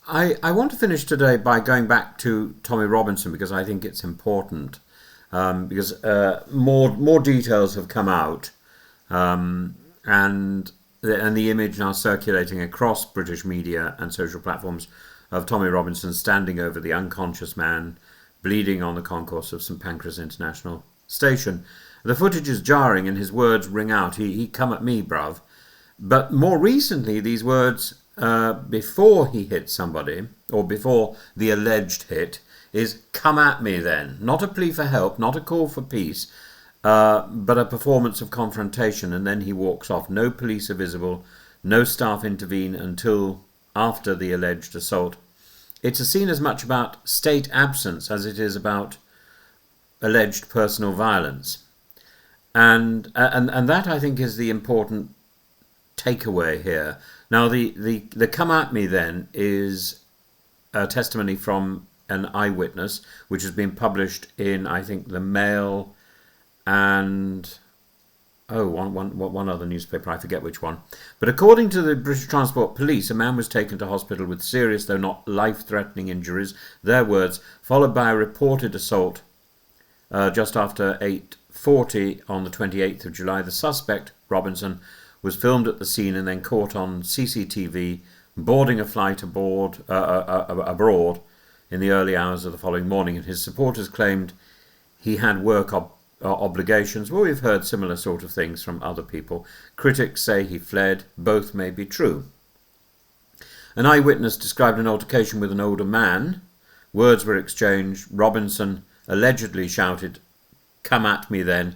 I want to finish today by going back to Tommy Robinson because I think it's important. Because more details have come out, and the image now circulating across British media and social platforms of Tommy Robinson standing over the unconscious man bleeding on the concourse of St Pancras International Station. The footage is jarring and his words ring out. He come at me, bruv. But more recently, these words, before he hit somebody, or before the alleged hit, is come at me then. Not a plea for help, not a call for peace, but a performance of confrontation, and then he walks off. No police are visible, no staff intervene until after the alleged assault. It's a scene as much about state absence as it is about alleged personal violence. And that, I think, is the important takeaway here. Now, the come at me then is a testimony from an eyewitness, which has been published in, I think, the Mail and one other newspaper, I forget which one. But according to the British Transport Police, a man was taken to hospital with serious, though not life-threatening injuries, their words, followed by a reported assault just after 8:40 on the 28th of July. The suspect, Robinson, was filmed at the scene and then caught on CCTV boarding a flight abroad in the early hours of the following morning, and his supporters claimed he had work obligations. Well, we've heard similar sort of things from other people. Critics say he fled. Both may be true. An eyewitness described an altercation with an older man. Words were exchanged. Robinson allegedly shouted, "Come at me then,"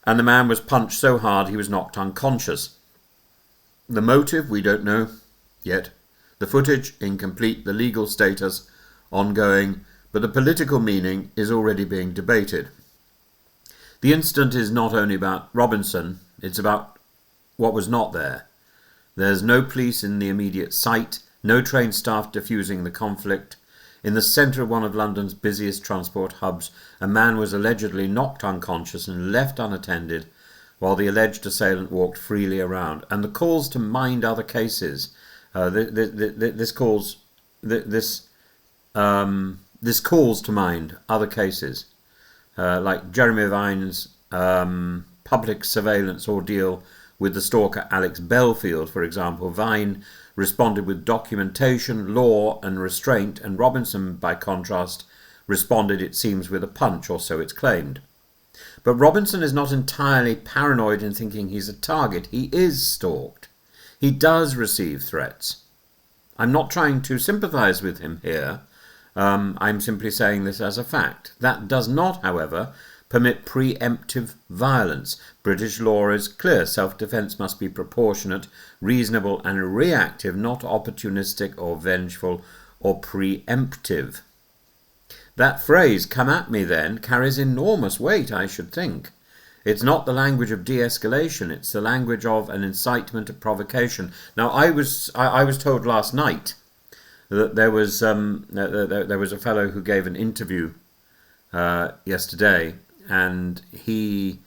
and the man was punched so hard he was knocked unconscious. The motive, we don't know yet. The footage, incomplete. The legal status, ongoing. But the political meaning is already being debated. The incident is not only about Robinson, it's about what was not there. There's no police in the immediate sight, no trained staff diffusing the conflict. In the centre of one of London's busiest transport hubs, a man was allegedly knocked unconscious and left unattended while the alleged assailant walked freely around. And the calls to mind other cases, this calls to mind other cases, like Jeremy Vine's public surveillance ordeal with the stalker Alex Belfield, for example. Vine responded with documentation, law and restraint, and Robinson, by contrast, responded, it seems, with a punch, or so it's claimed. But Robinson is not entirely paranoid in thinking he's a target. He is stalked. He does receive threats. I'm not trying to sympathise with him here. I'm simply saying this as a fact. That does not, however, permit preemptive violence. British law is clear. Self-defence must be proportionate, reasonable and reactive, not opportunistic or vengeful or preemptive. That phrase, "come at me then," carries enormous weight, I should think. It's not the language of de-escalation, it's the language of an incitement of provocation. Now, I was told last night that there was a fellow who gave an interview yesterday, and he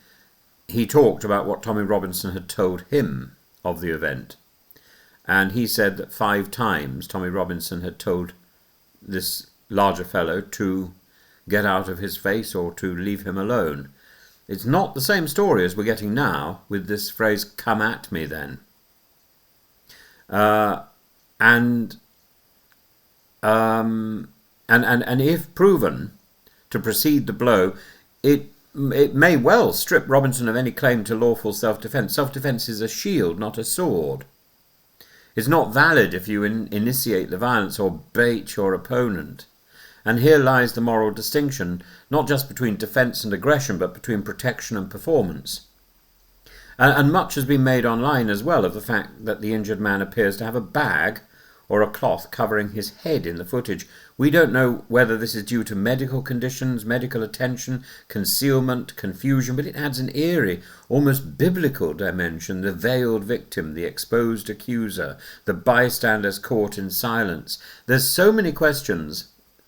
talked about what Tommy Robinson had told him of the event. And he said that 5 times Tommy Robinson had told this larger fellow to get out of his face or to leave him alone. It's not the same story as we're getting now with this phrase, "come at me then." And if proven to precede the blow, it may well strip Robinson of any claim to lawful self-defence. Self-defence is a shield, not a sword. It's not valid if you initiate the violence or bait your opponent. And here lies the moral distinction, not just between defence and aggression, but between protection and performance. And much has been made online as well of the fact that the injured man appears to have a bag or a cloth covering his head in the footage. We don't know whether this is due to medical conditions, medical attention, concealment, confusion, but it adds an eerie, almost biblical dimension. The veiled victim, the exposed accuser, the bystanders caught in silence. There's so many questions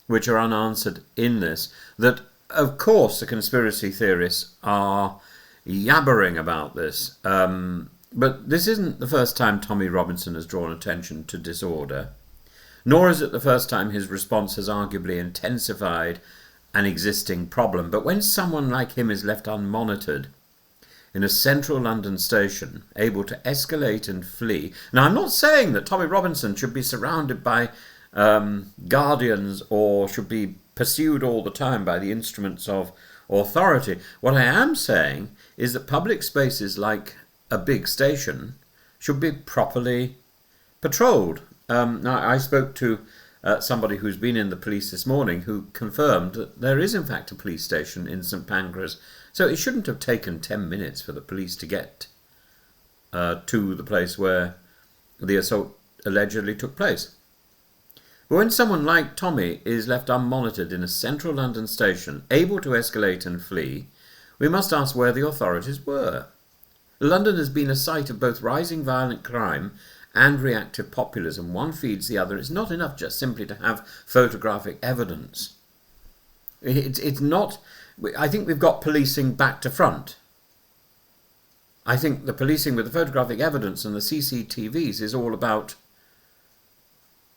which are unanswered in this that, of course, the conspiracy theorists are yabbering about this. But this isn't the first time Tommy Robinson has drawn attention to disorder. nor is it the first time his response has arguably intensified an existing problem. But when someone like him is left unmonitored in a central London station, able to escalate and flee. Now, I'm not saying that Tommy Robinson should be surrounded by guardians or should be pursued all the time by the instruments of authority. What I am saying is that public spaces like a big station should be properly patrolled. Now, I spoke to somebody who's been in the police this morning who confirmed that there is in fact a police station in St Pancras. So it shouldn't have taken 10 minutes for the police to get to the place where the assault allegedly took place. But when someone like Tommy is left unmonitored in a central London station, able to escalate and flee, we must ask where the authorities were. London has been a site of both rising violent crime and reactive populism. One feeds the other. It's not enough just simply to have photographic evidence. It's not... I think we've got policing back to front. I think the policing with the photographic evidence and the CCTVs is all about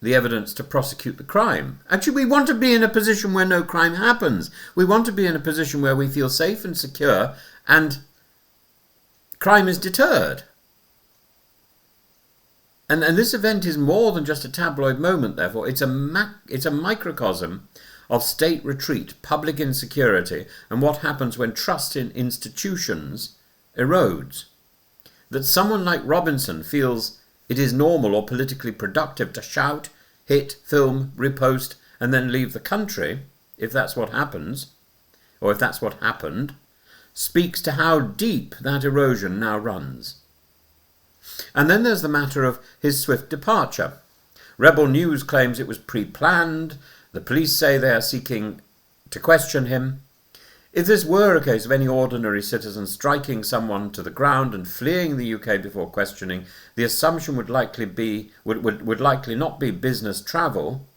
the evidence to prosecute the crime. Actually, we want to be in a position where no crime happens. We want to be in a position where we feel safe and secure and crime is deterred. And this event is more than just a tabloid moment, therefore. It's a microcosm of state retreat, public insecurity, and what happens when trust in institutions erodes. That someone like Robinson feels it is normal or politically productive to shout, hit, film, repost, and then leave the country, if that's what happens, or if that's what happened, speaks to how deep that erosion now runs. And then there's the matter of his swift departure. Rebel News claims it was pre-planned. The police say they are seeking to question him. If this were a case of any ordinary citizen striking someone to the ground and fleeing the UK before questioning, the assumption would likely not be business travel.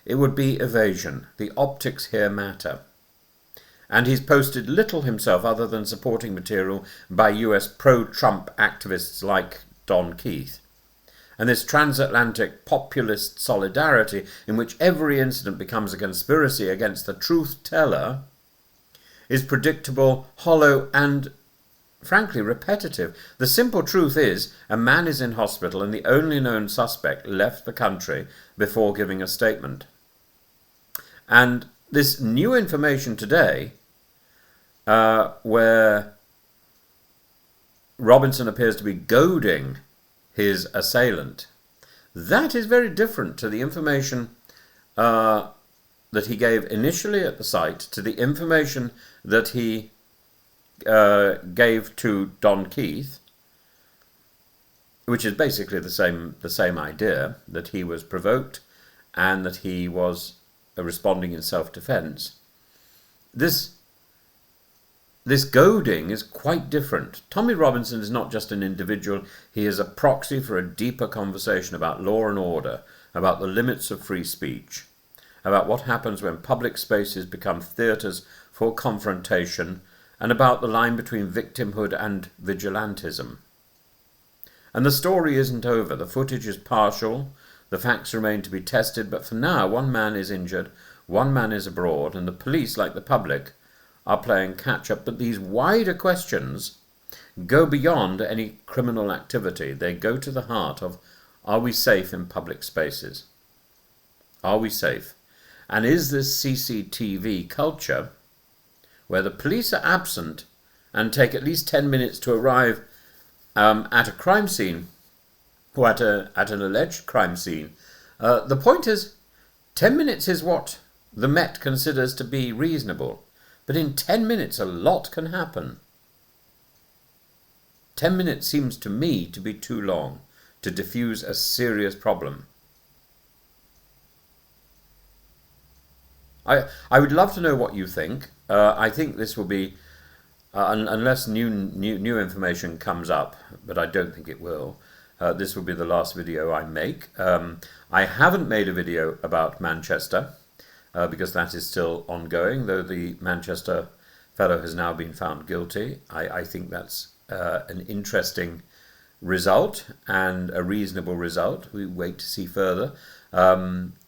It would be evasion. The optics here matter. And he's posted little himself other than supporting material by US pro-Trump activists like Don Keith. And this transatlantic populist solidarity in which every incident becomes a conspiracy against the truth teller is predictable, hollow, and frankly repetitive. The simple truth is a man is in hospital and the only known suspect left the country before giving a statement. And this new information today, where Robinson appears to be goading his assailant, that is very different to the information that he gave initially at the site, to the information that he gave to Don Keith, which is basically the same idea, that he was provoked and that he was responding in self-defense. This goading is quite different. Tommy Robinson is not just an individual, he is a proxy for a deeper conversation about law and order, about the limits of free speech, about what happens when public spaces become theatres for confrontation, and about the line between victimhood and vigilantism. And the story isn't over. The footage is partial, the facts remain to be tested, but for now, one man is injured, one man is abroad, and the police, like the public, are playing catch-up. But these wider questions go beyond any criminal activity. They go to the heart of, are we safe in public spaces? Are we safe? And is this CCTV culture, where the police are absent and take at least 10 minutes to arrive at a crime scene, or at an alleged crime scene, the point is, 10 minutes is what the Met considers to be reasonable. But in 10 minutes, a lot can happen. 10 minutes seems to me to be too long to diffuse a serious problem. I would love to know what you think. I think this will be, unless new information comes up, but I don't think it will, this will be the last video I make. I haven't made a video about Manchester, because that is still ongoing, though the Manchester fellow has now been found guilty. I think that's an interesting result and a reasonable result. We wait to see further.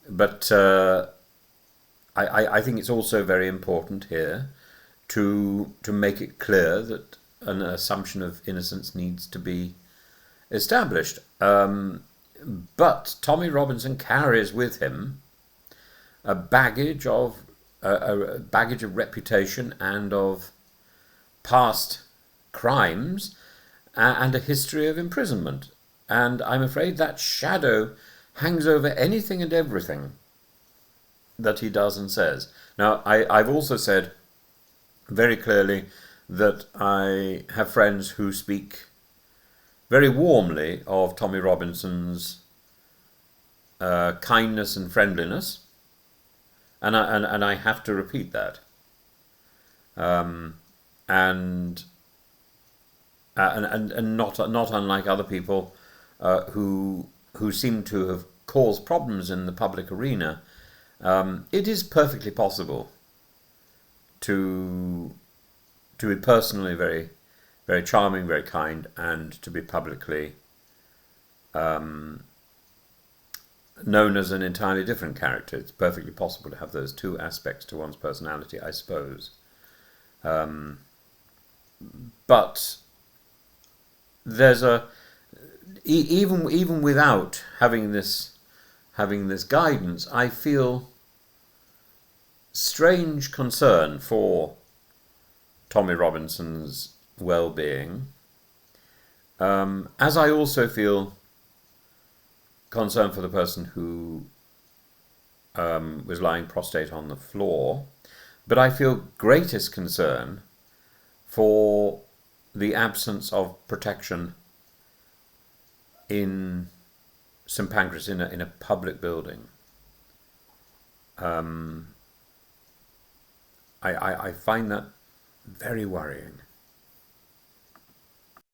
But I think it's also very important here to make it clear that an assumption of innocence needs to be established. But Tommy Robinson carries with him a baggage of reputation and of past crimes and a history of imprisonment. And I'm afraid that shadow hangs over anything and everything that he does and says. Now, I've also said very clearly that I have friends who speak very warmly of Tommy Robinson's kindness and friendliness, and I have to repeat that. And not unlike other people who seem to have caused problems in the public arena, it is perfectly possible to be personally very, very charming, very kind, and to be publicly known as an entirely different character. It's perfectly possible to have those two aspects to one's personality, I suppose. But there's even without having this guidance, I feel strange concern for Tommy Robinson's well-being, as I also feel concern for the person who was lying prostrate on the floor. But I feel greatest concern for the absence of protection in St Pancras, in a public building. I find that very worrying.